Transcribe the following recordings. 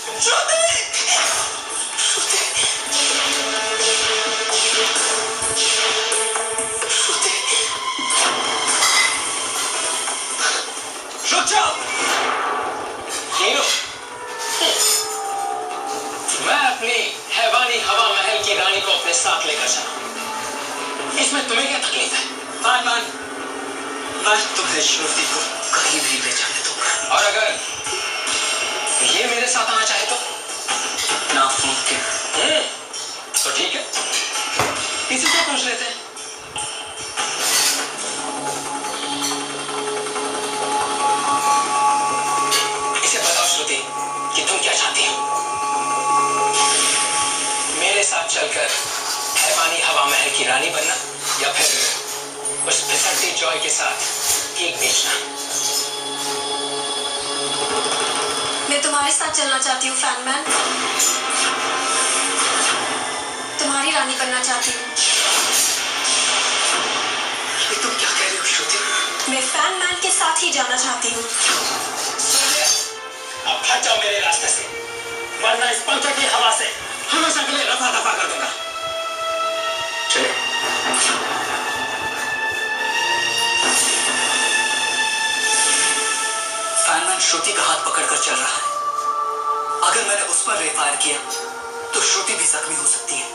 रुक जाओ। हीरो, मैं अपनी हैवानी हवा महल की रानी को अपने साथ लेकर चला। इसमें तुम्हें क्या तकलीफ है? फैनमैन, मैं तुम्हें श्रुति को कहीं भी ले जाने दूंगा। और अगर ये मेरे साथ आना चाहे तो? नामुमकिन। तो ठीक है, इसी से पूछ लेते हैं। इसे बताओ श्रुति कि तुम क्या चाहती हो? मेरे साथ चलकर हैवानी हवा महल की रानी बनना या फिर उस फिसलती जॉय के साथ केक बेचना? मैं तुम्हारे साथ चलना चाहती हूँ फैनमैन। तुम्हारी रानी बनना चाहती हूँ। ये तुम क्या कह रही हो श्रुति? मैं फैनमैन के साथ ही जाना चाहती हूँ। अब हट जाओ मेरे रास्ते से, वरना इस पंखे की हवा से हमेशा के लिए रफा दफा कर दूंगा। चलो। फैनमैन श्रुति का हाथ पकड़कर चल रहा है। अगर मैंने उस पर रे फायर किया तो श्रुति भी जख्मी हो सकती है।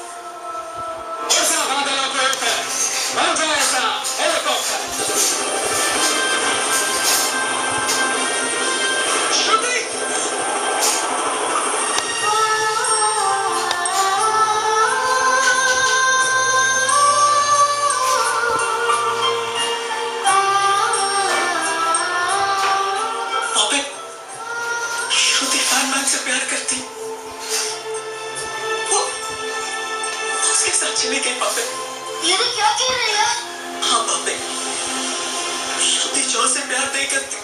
ऐसा बादलों को ऊपर, बादल ऐसा हेलीकॉप्टर। श्रुति! पापे, श्रुति फैनमैन से प्यार करती, वो उसके साथ चली गई। पापे, ये तो क्या कह रहे हैं? हाँ पापे, श्रुति जॉय से प्यार नहीं करती।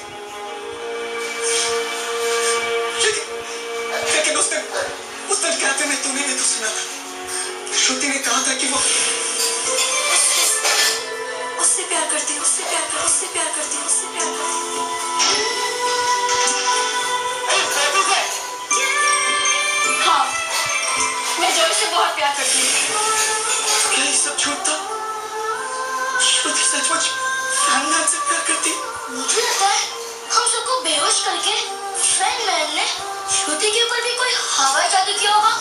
लेकिन उस दिन कहते में तूने भी तो सुना था। श्रुति ने कहा था कि वो उससे प्यार करती हूँ, उससे प्यार करती हूँ, उससे प्यार करती हूँ, उससे प्यार करती हूँ। हाँ, मैं जॉय से बहुत प्यार करती हूँ। क्या ये सब झूठ था? श्रुति सचमुच फैनमैन से प्यार करती? मुझे लगता है हम सबको बेहोश करके फैनमैन ने श्रुति के ऊपर भी कोई हवाई जादू किया होगा।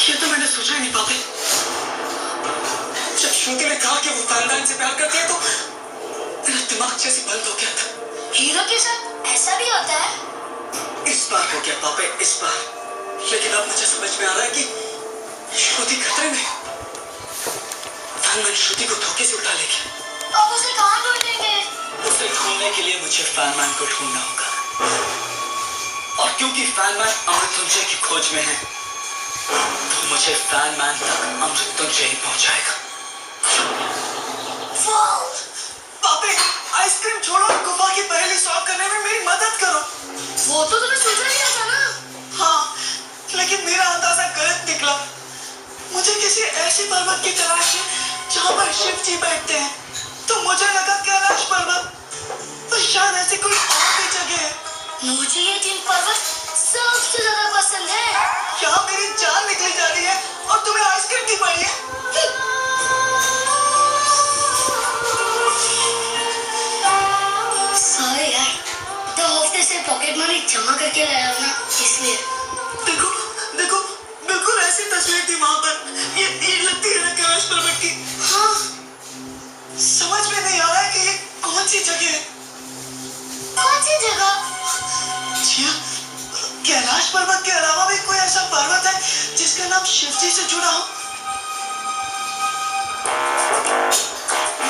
ये तो मैंने सोचा ही नहीं पापे। जब श्रुति ने कहा कि वो फैनमैन से प्यार करती है तो मेरा दिमाग जैसे बंद हो गया था। हीरो के साथ ऐसा भी होता है? इस बार हो गया पापे, इस बार। लेकिन अब मुझे समझ में आ रहा है कि श्रुति खतरे में। फैनमैन श्रुति को धोखे से उठा लेगी। अब उसे कहाँ ढूंढेंगे? उसे ढूंढने के लिए मुझे फैनमैन को ढूंढना होगा। और क्योंकि फैनमैन अमृत्युंजय की खोज में है तो मुझे फैनमैन तक अमृत्युंजय ही पहुंचाएगा। पापे, आइसक्रीम छोड़ो और गुफा की पहेली सॉल्व करने में मेरी मदद करो। वो तो तुम्हें सोचा ही था ना। हाँ, लेकिन मेरा अंदाजा गलत निकला। मुझे किसी ऐसी पर्वत की तलाश है जहाँ पर शिव जी बैठते हैं, तो मुझे लगा कैलाश पर्वत, पर शायद ऐसी कोई और भी जगह है। मुझे ये 3 पर्वत सबसे ज्यादा पसंद है। यहाँ मेरी जान निकली जा रही है और तुम्हें आइसक्रीम की पड़ी है। सॉरी यार, 2 हफ्ते से पॉकेट मनी जमा करके लाया हूँ ना, इसलिए। देखो देखो, बिल्कुल ऐसी तस्वीर थी वहाँ पर। ये लगती है ना कैलाश पर्वत की। हाँ, समझ में नहीं आ रहा है कि ये कौन सी जगह है। कौन सी जगह? जी, कैलाश पर्वत के अलावा भी कोई ऐसा पर्वत है जिसका नाम शिवजी से जुड़ा हो?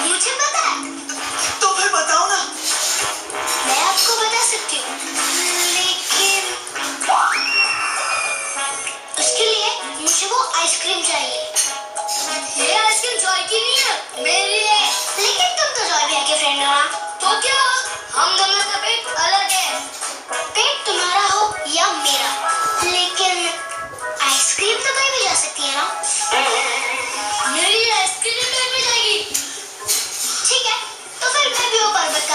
मुझे पता है। तो फिर बताओ ना। मैं आपको बता सकती हूँ, लेकिन उसके लिए मुझे वो आइसक्रीम चाहिए। ये आइसक्रीम जॉय की नहीं है, मेरी है। लेकिन तुम तो जॉय भैया के फ्रेंड हो ना, तो क्या हम दोनों का पेट अलग है। पेट तुम्हारा हो या मेरा, लेकिन आइसक्रीम तो कहीं भी जा सकती है ना। मेरी आइसक्रीम कहीं भी जाएगी। ठीक है, तो फिर मैं भी वो पर्वत का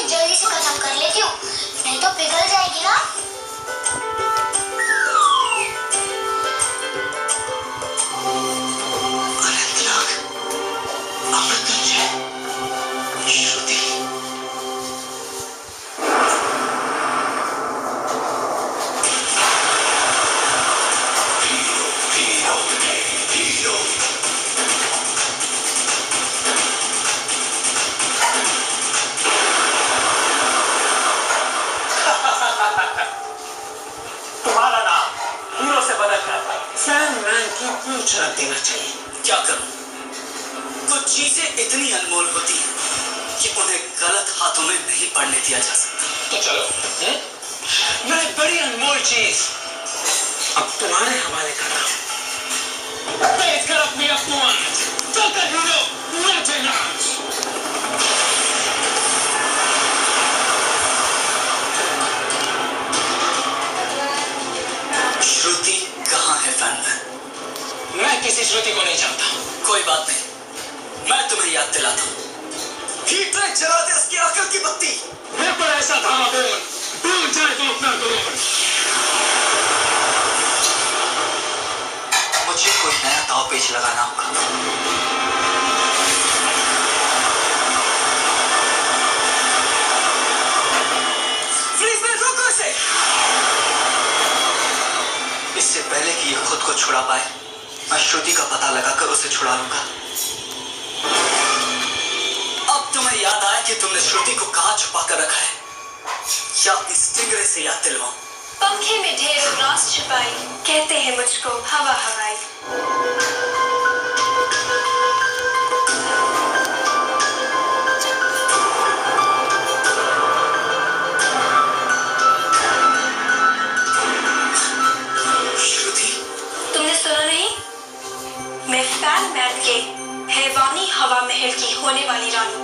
इसे जल्दी से खत्म कर लेती हूँ, नहीं तो पिघल जाएगी ना। अनंतनाग, अमृत्युंजय, श्रुति। तुम्हारा नाम हीरो से बदलकर फैनमैन क्यों रख देना चाहिए? क्या करूं? कुछ चीजें इतनी अनमोल होती हैं कि उन्हें गलत हाथों में नहीं पड़ने दिया जा सकता। तो चलो, मैं बड़ी अनमोल चीज अब तुम्हारे हवाले कर रहा हूं। पेश कर अपनी अपमान, चलकर हीरो नाचे नाच। श्रुति कहाँ है फैनमैन? मैं किसी श्रुति को नहीं जानता। कोई बात नहीं, मैं तुम्हें याद दिलाता हूँ। हीटर जला दे उसकी अकल की बत्ती। मेरे पर ऐसा धावा बोल, भूल जाए तो अपना गुरूर। मुझे कोई नया दाव पेच लगाना होगा। रोको इसे। इससे पहले कि ये खुद को छुड़ा पाए, मैं श्रुति का पता लगाकर उसे छुड़ा लूंगा। अब तुम्हें याद आया कि तुमने श्रुति को कहाँ छुपा कर रखा है, या अपनी स्टिंगरे से याद दिलवाऊं? पंखे में ढेरों रास छुपाई, कहते हैं मुझको हवा हवाई। तुमने सुना नहीं? मैं फैनमैन के हैवानी हवा महल की होने वाली रानी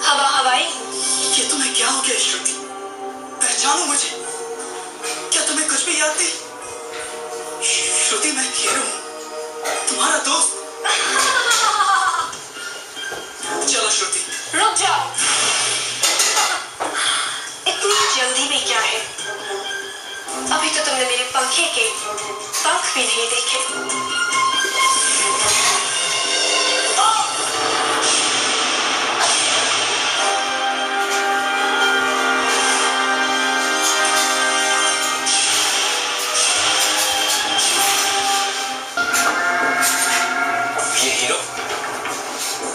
हवा हवाई। ये तुम्हें क्या हो गया श्रुति? पहचानो मुझे। क्या तुम्हें कुछ भी याद नहीं? श्रुति, मैं हीरो हूँ, तुम्हारा दोस्त। चलो श्रुति। रुक जाओ, इतनी जल्दी में क्या है? अभी तो तुमने मेरे पंखे के पंख भी नहीं देखे। ये हीरो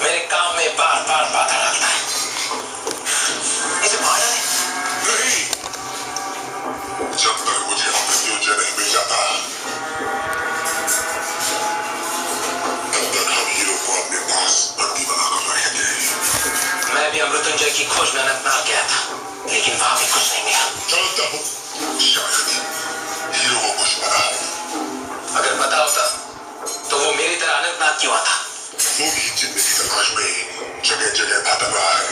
मेरे काम में बार बार बाधा डालता है। इसे बाहर डालें। नहीं, जब तक मुझे अमृत्युंजय नहीं मिल जाता, तब तक हम हीरो को अपने पास बंदी बनाकर रखेंगे। मैं भी अमृत्युंजय की खोज में अनंतनाग गया था, लेकिन वहां भी कुछ नहीं मिला। जानता हूँ, शायद हीरो को कुछ पता हो। अगर पता होता तो वो मेरी तरह अनंतनाग क्यों आता? वो भी जिंदगी की तलाश में जगह जगह भटक रहा है।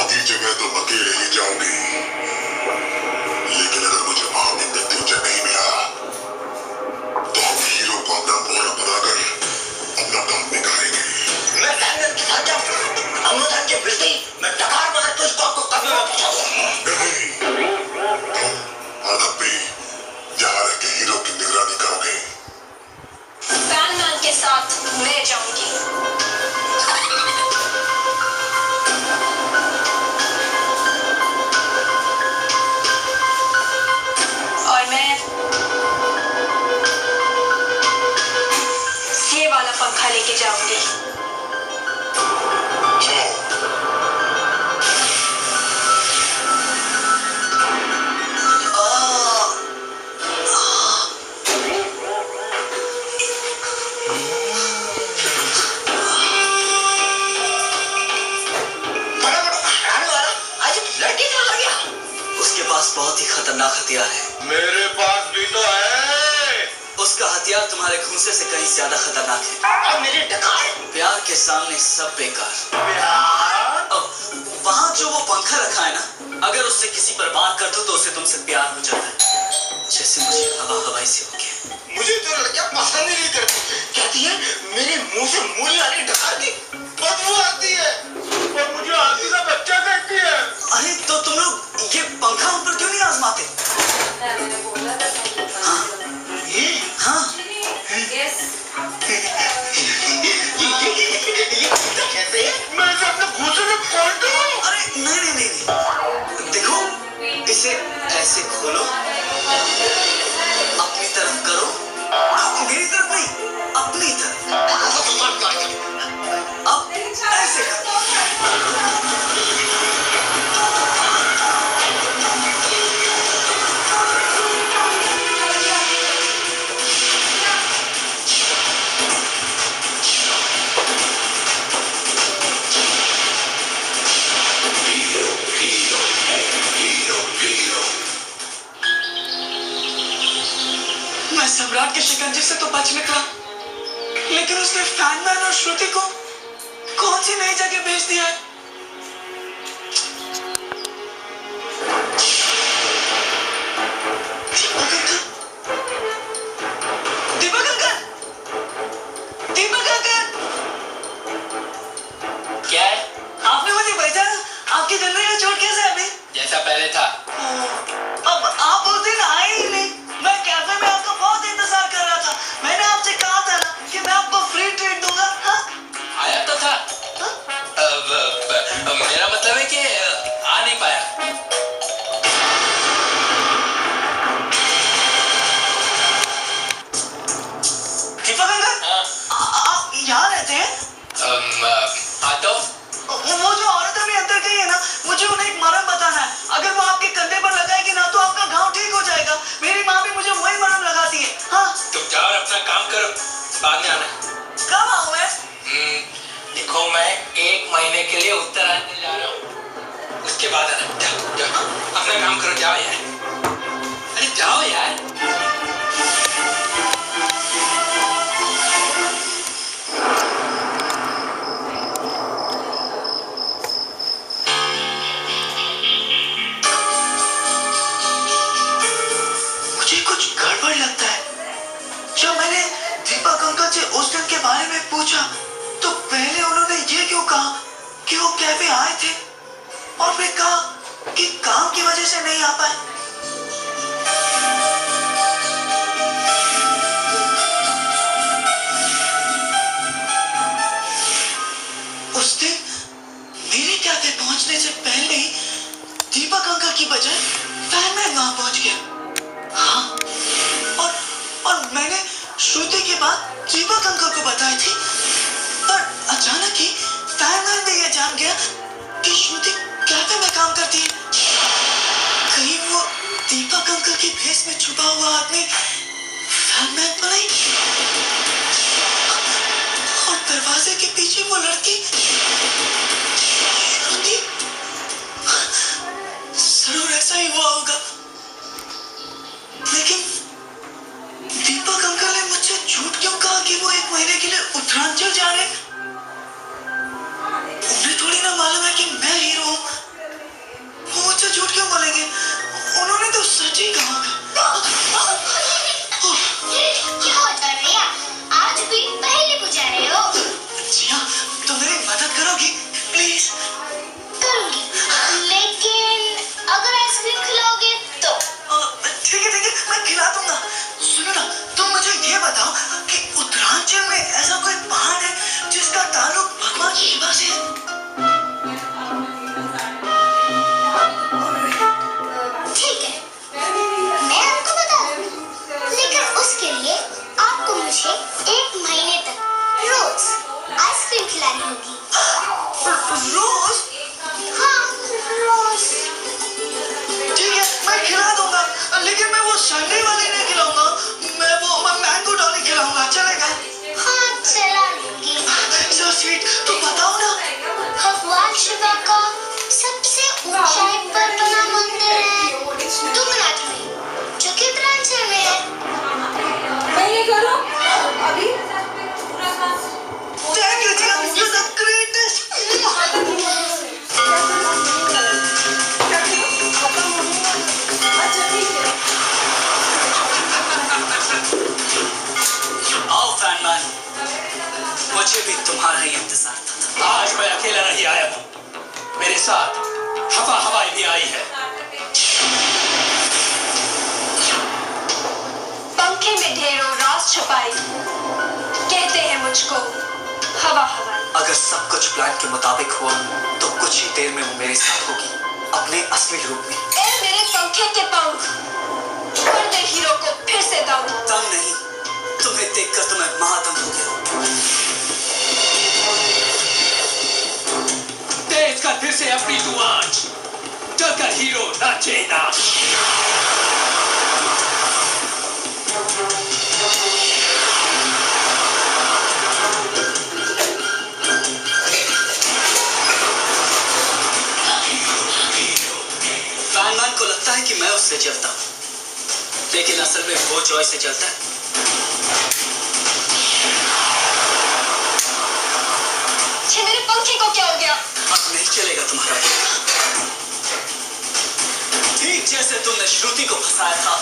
अगली जगह तो अकेले ही जाऊंगी, लेकिन अगर मुझे वहां भी मृत्युंजय नहीं मिला, तो हम हीरो को अपना बोरा बनाकर अपना काम निकालेंगे। मैं फैनमैन के साथ जाऊं, अमृतन के विरुद्ध मैं टकार मार के इस बात को कभी न पहुंचाऊंगा। नहीं, तुम आदत में यहाँ रह के हीरो की निगरानी करोगे। फैनमैन के साथ मैं जाऊंगी। और मैं ये वाला पंखा लेके जाऊंगी। चलो। उसके पास बहुत ही खतरनाक हथियार है। मेरे पास भी तो है। उसका हथियार तुम्हारे घूंसे से कहीं ज्यादा खतरनाक है। अब मेरे टकार प्यार के सामने सब बेकार। प्यार। अब वहाँ जो वो पंखा रखा है ना, अगर उससे किसी पर वार कर दो तो उसे तुमसे प्यार हो जाता है, जैसे मुझे हवा हवाई से हो गया। मुझे तो लड़कियां पसंद ही नहीं करती। कहती है मेरे मुंह से मूली वाली टकार की बदबू आती है और मुझे कैसे मैं इसे अपने घूंसे में खोल दूं? अरे नहीं, देखो इसे ऐसे खोलो, अपनी तरफ करो, मेरी तरफ नहीं, अपनी तरफ। अब ऐसे करो। मैं सम्राट के शिकंजे से तो बच निकला, लेकिन उसने फैनमैन और श्रुति को कौन सी नई जगह भेज दिया है? दीपक अंकल, क्या है? आपने मुझे भेजा? आपकी जनरल में चोट कैसे है अभी? जैसा पहले था। अब आप उस दिन आए ही नहीं। मैं कैफे में आपका बहुत इंतजार कर रहा था। मैंने आपसे कहा था ना कि मैं आपको फ्री ट्रीट दूंगा। हाँ? आया तो था। मेरा मतलब है कि आ नहीं पाया। दीपक अंकल, आप यहाँ रहते हैं? हाँ तो वो जो औरत अभी अंदर गई है ना, मुझे उन्हें एक मरहम बताना है। अगर वो आपके कंधे पर लगाएगी ना तो आपका घाव ठीक हो जाएगा। मेरी माँ भी मुझे वही मरहम लगाती है। हाँ? तुम जाओ और अपना काम करो, बाद में आना। कब आऊँ मैं? देखो मैं 1 महीने के लिए उत्तरांचल जा रहा हूँ, उसके बाद आना। जाओ अपना काम करो, जाओ यार। अरे जाओ यार। मुझे कुछ गड़बड़ लगता है। जब मैंने दीपक अंकल से उस दिन के बारे में पूछा तो पहले उन्होंने ये क्यों कहा कि वो कैफे आए थे और फिर कहा कि काम की वजह से नहीं आ पाए। उस दिन मेरे कैफे पहुंचने से पहले ही दीपक अंकल की बजाय फैनमैन वहां पहुंच गया। हाँ, और मैंने श्रुति की बात दीपक अंकल को बताई थी, पर अचानक ही फैनमैन भी ये जान गया कि श्रुति कैफे में काम करती है। कहीं वो दीपक अंकल की भेस में छुपा हुआ आदमी फैनमैन तो नहीं? और दरवाजे के पीछे वो लड़की श्रुति? जरूर ऐसा ही हुआ होगा। लेकिन दीपक अंकल ने मुझसे झूठ क्यों कहा कि वो 1 महीने के लिए उत्तरांचल जा रहे? उन्हें थोड़ी ना मालूम है कि मैं हीरो हूँ। वो मुझसे झूठ क्यों बोलेंगे? उन्होंने तो सच ही कहा। क्या होता है भैया? आज भी पहले को जा रहे हो? जिया, तुम मेरी मदद करोगी प्लीज? करूंगी, लेकिन अगर आइसक्रीम खिलाओगे तो? ठीक है, मैं खिला दूंगा। सुनो ना, तुम मुझे ये बताओ कि उत्तरांचल में ऐसा कोई पहाड़ है जिसका ताल्लुक भगवान शिवा से है? ठीक है, मैं आपको बता दूंगी, लेकिन उसके लिए आपको मुझे 1 महीने तक रोज आइसक्रीम खिलानी होगी। रोज? हाँ, रोज। ठीक है, मैं खिला दूंगा, लेकिन मैं वो संडे वाली नहीं खिलाऊंगा। मैं वो मैंगो डॉली खिलाऊंगा, चलेगा? हाँ, चला लूंगी। So sweet, तो बताओ ना। भगवान शिवा का सबसे ऊंचाई पर बना मंदिर है तुंगनाथ में, जो कि उत्तरांचल में है। मैं ये करूं अभी? Thank you, Jia, you're the greatest. अच्छा ठीक है। आओ फैनमैन, मुझे भी तुम्हारा ही इंतजार था। आज मैं अकेला नहीं आया हूँ, मेरे साथ हवाई भी आई है। पंखे में ढेरों राज छुपाई, कहते हैं मुझको हवा हवा। अगर सब कुछ प्लान के मुताबिक हुआ तो कुछ ही देर में वो मेरे साथ होगी अपने असली रूप में। ए मेरे पंखे के पंख, कर दे हीरो को फिर से दम। दम नहीं, तुम्हें देखकर तो मैं महादम हो गया। तेज कर फिर से अपनी तू आंच, चलकर हीरो नाचे ना। फैनमैन को लगता है कि मैं उससे जलता हूँ, लेकिन असल में वो जॉय से जलता है। मेरे पंखे को क्या हो गया? अब नहीं चलेगा तुम्हारा पंखा। ठीक जैसे तुमने श्रुति को फंसाया था,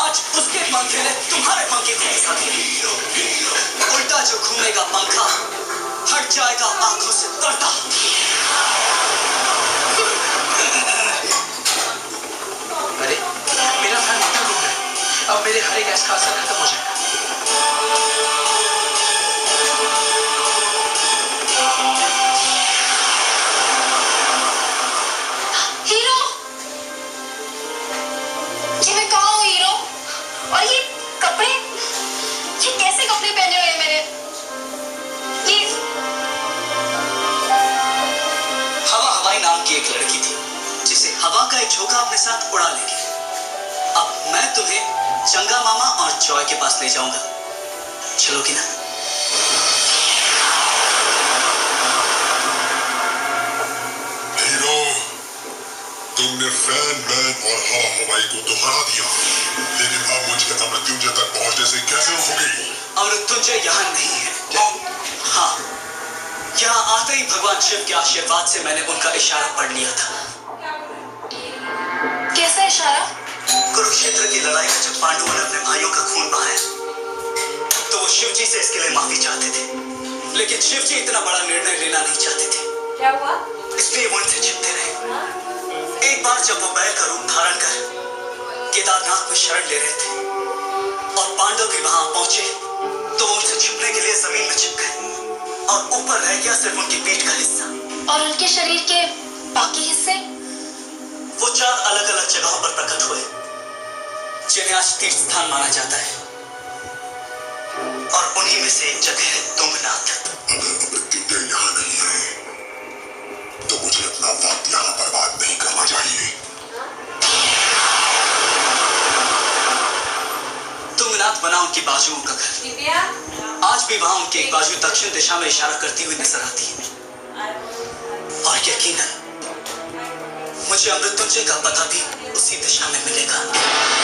आज उसके पंखे ने तुम्हारे पंखे को फंसा दिया। उल्टा जो घूमेगा पंखा हट जाएगा आंखों से पर्दा। अरे मेरा फैन इतना डूब गया, अब मेरे हरे गैस का असर खत्म हो जाएगा। हीरो, ये मैं कहाँ हूँ हीरो? और ये कपड़े, ये कैसे कपड़े पहने हुए हैं मैंने? ये हवा हवाई नाम की एक लड़की थी जिसे हवा का एक झोंका अपने साथ उड़ा ले गया। अब मैं तुम्हें चंगा मामा और जॉय के पास ले जाऊंगा, चलोगी ना? हीरो, तुमने फैन मैन और हवा हवाई को तो हरा दिया, लेकिन अब मुझे अमृत्युंजय तक पहुंचने से कैसे रोकोगे? अमृत्युंजय यहाँ नहीं है। हाँ, यहाँ आते ही भगवान शिव के आशीर्वाद से मैंने उनका इशारा पढ़ लिया था। कैसा इशारा? कुरुक्षेत्र की लड़ाई में जब पांडवों ने अपने भाइयों का खून बहाया तो वो शिव जी से इसके लिए माफी चाहते थे, लेकिन शिव जी इतना बड़ा निर्णय लेना नहीं चाहते थे, क्या हुआ? इसलिए वो उनसे छिपते रहे। एक बार जब वो बैल का रूप धारण कर केदारनाथ में शरण ले रहे थे और पांडव भी वहां पहुंचे तो वो उनसे छिपने के लिए जमीन में छिप गए और ऊपर रह गया सिर्फ उनकी पीठ का हिस्सा। और उनके शरीर के बाकी हिस्से? वो 4 अलग अलग जगहों पर प्रकट हुए जिन्हें आज तीर्थ स्थान माना जाता है, और उन्हीं में से एक जगह है तुंगनाथ। अगर अमृत्युंजय यहाँ नहीं है तो मुझे अपना वक्त यहाँ बर्बाद नहीं करना चाहिए। तुंगनाथ बना उनकी बाजुओं का घर। आज भी वहां उनकी एक बाजू दक्षिण दिशा में इशारा करती हुई नजर आती है, और यकीनन मुझे अमृत्युंजय का पता भी उसी दिशा में मिलेगा।